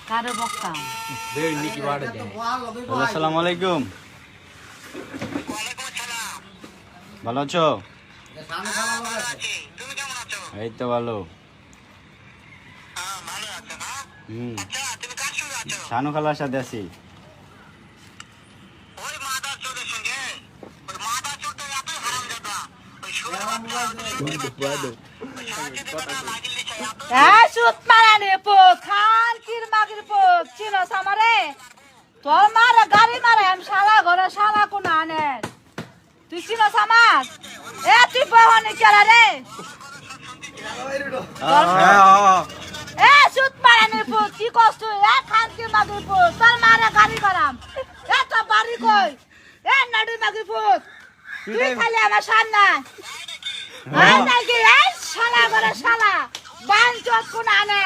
কারে বকতাম আসসালামু আলাইকুম। ভালো আছো? এই তো ভালো। শানু খালার সাথে আছি। সুত মারানি পুত খানকির মাগির পুত চিনস আমারে তোর মারে গাড়ি মারে আমি শালা ঘরে শালা কোন আনে তুই চিনস আমার তুই বহনি কেলা রে সুত মারানি পুত কি কষ্ট খানকির মাগির পুত তোর মারে গাড়ি করাম তো বাড়ি কই নাডু মাগির পুত তুই খালি আমার সামনে নাকি শালা ঘরে শালা বাঞ্চত কোন আনে